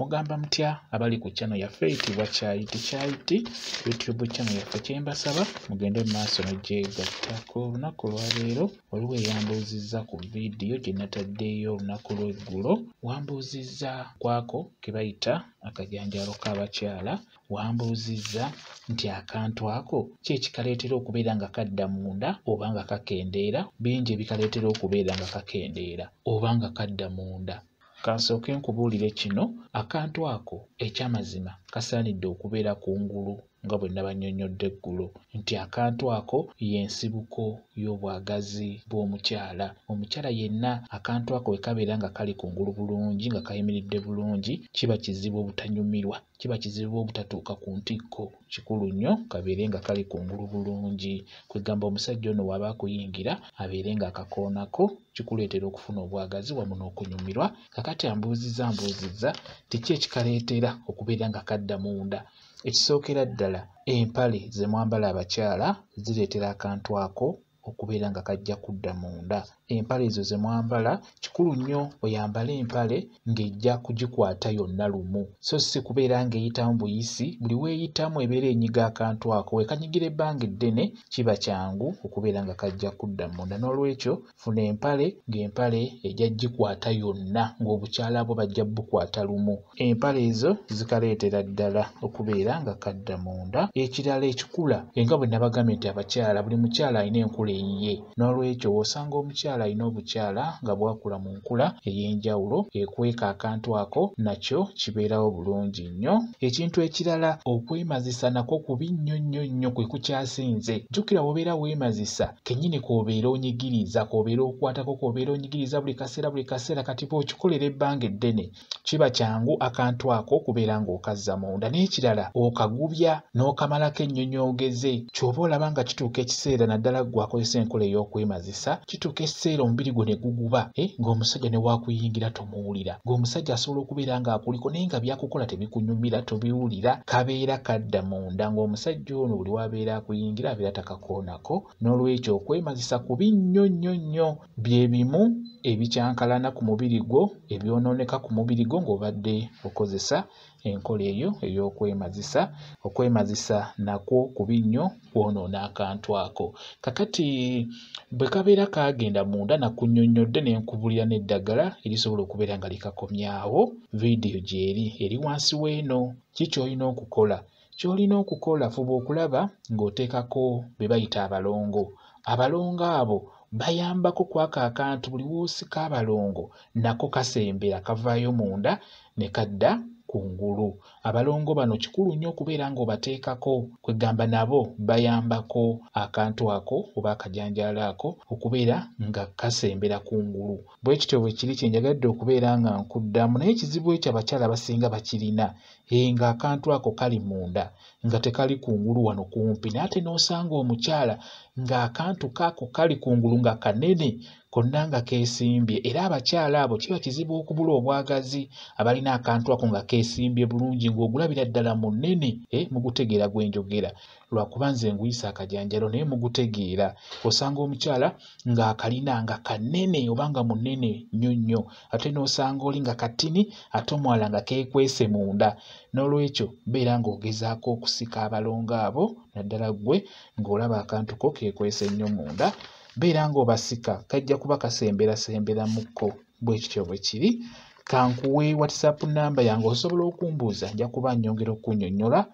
mugamba mutya abali ku channel yaffe eyitibwa Kyayiti YouTube channel yaffe kyembasaba mugende mu maaso n'ogyegattako. Olunaku lwaleero waliwo eyambuuzizza ku vidiyo gye nataddeyo olunaku lw'eggulo. Wambuuzizza kwako ke bayita akajanjaalo k'abakyala. Wambuuzizza nti akantu ako ki ekikaleetera okubeera nga kadda munda oba nga kakendeera, bingi ebikaleetera okubeera nga kakendeera oba nga kadda munda. Kansooke nkubuulire kino, akantu ako eky'amazima kasaanidde okubeera kungulu nga bwe nabannyonnyodde eggulo nti akantu ako y'ensibuko y'obwagazi bw'omukyala. Omukyala yenna akantu ako bwe kabeera nga kali kungulu bulungi nga kayimiridde bulungi, kiba kizibu obutanyumirwa, kiba kizibu obutatuuka ku ntikko. Kikulu nnyo kabeere nga kali kungulu bulungi. Kwegamba omusajja ono waba akuyingira abeere nga akakoonako, kikuleetera okufuna obwagazi wamu n'okunyumirwa. Kakati ambuuzizza tiki ekikaleetera okubeera nga kadda munda. Ekisookera ddala, empale ze mwambala abakyala zireetera akantu ako okubeera nga kajja kudda munda. Empale ezo ze mwambala kikulu nnyo oyambale empale ng'ejja kugikwata yonna lumu, so si kubeera ng'eyitamu buyisi, buli weeyitamu ebeera enyiga akantu ako. Wekanyigira ebbanga eddene kiba kyangu okubeera nga kajja kudda munda. N'olwekyo funa empale ng'empale ejja gikwata yonna, ng'obukyala bwo bajja bukwata lumu. Empale ezo zikaleetera ddala okubeera nga kadda munda. Ekirala ekikula, nga bwe nabagambye nti abakyala, buli mukyala alina enkula eyiye. N'olwekyo osanga omukyala alina obukyala nga bwakula mu nkula ey'enjawulo, ekweka akantu ako nakyo kibeerawo bulungi nnyo. Ekintu ekirala, okwemazisa nakwo kubi nnyo kwe kukyasinze. Jjukira obeera weemazisa kennyini k'obeera onyigiriza, k'obeera okwatako, k'obeera onyigiriza buli kaseera. Kati bw'okikolera ebbanga eddene kiba kyangu akantu ako okubeera ng'okazza munda. N'ekirala, okagubya n'okamalako ennyonyoogeze. Ky'oba olaba nga kituuka ekiseera naddala gwakozesa enkola ey'okwemazisa, kituuka ekiseera omubiri gwo ne guguba, ng'omusajja ne waakuyingira tomuwulira, ng'omusajja asobola okubeera ng'akuliko naye nga byakukola tebikunyumira, tobiwulira, kabeera kadda munda. Ng'omusajja ono buli wabeera akuyingira abeera takakoonako. N'olwekyo okwemazisa kubi nnyo. Bye bimu ebikyankalana ku mubiri gwo, ebyonooneka ku mubiri gwo ng'obadde okozesa enkola eyo ey'okwemazisa. Okwemazisa nakwo kubi nnyo, kwonoona akantu ako. Kakati bwe kabeera kagenda munda, nakunnyonnyodde ne nkubulira n'eddagala erisobola okubeera nga likakomyawo. Vidiyo gy'eri eri wansi w'eno. Ki ky'olina okukola? Ky'olina okukola, fuba okulaba ng'oteekako be bayita abalongo. Abalongo abo bayambako kwaka akantu, buli w'osika abalongo nako kasembera kavaayo munda ne kadda kungulu. Abalongo bano kikulu nnyo okubeera ng'obateekako, kwegamba nabo bayambako akantu ako oba akajanjaalo ako okubeera nga kasembera kungulu. Bwe kityo bwe kiri kyenjagadde okubeera nga nkuddamu, naye ekizibu ekyo abakyala abasinga bakirina, nga akantu ako kali munda nga tekali kungulu wano kumpi. Naye ate n'osanga omukyala ng'akantu kaako kali kungulu nga kanene konna nga keesimbye. Era abakyala abo kiba kizibu okubula obwagazi abalina akantu ako nga keesimbye bulungi, ng'ogulabira ddala munene. Mugutegeera gwe njogera, lwakuba nze nguyisa akajanjalo naye mugutegeera. Osanga omukyala ng'akalina nga kanene oba nga munene nnyo, ate n'osanga oli nga katini ate omwala nga keekwese munda. N'olwekyo beera ng'ogezaako okusika abalongo abo, naddala gwe ng'olaba akantu ko keekwese nnyo munda, beera ng'obasika kajja kuba kasembera mukko. Bwe kityo bwe kiri. Kankuwe WhatsApp namba yange, osobola okumbuuza, nja kuba nnyongera okunnyonnyola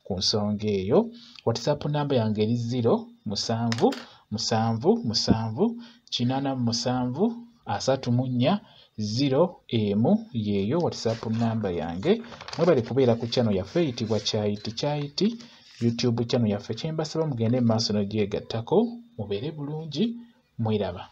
ku nsonga eyo. WhatsApp namba yange eri 0778734 yeeyo WhatsApp namba yange. Mwebale kubeera ku channel yaffe eyitibwa Kyayiti YouTube channel yaffe. Kyembasaba mugende mu maaso n'ogyegattako, mubeere bulungi, mweraba.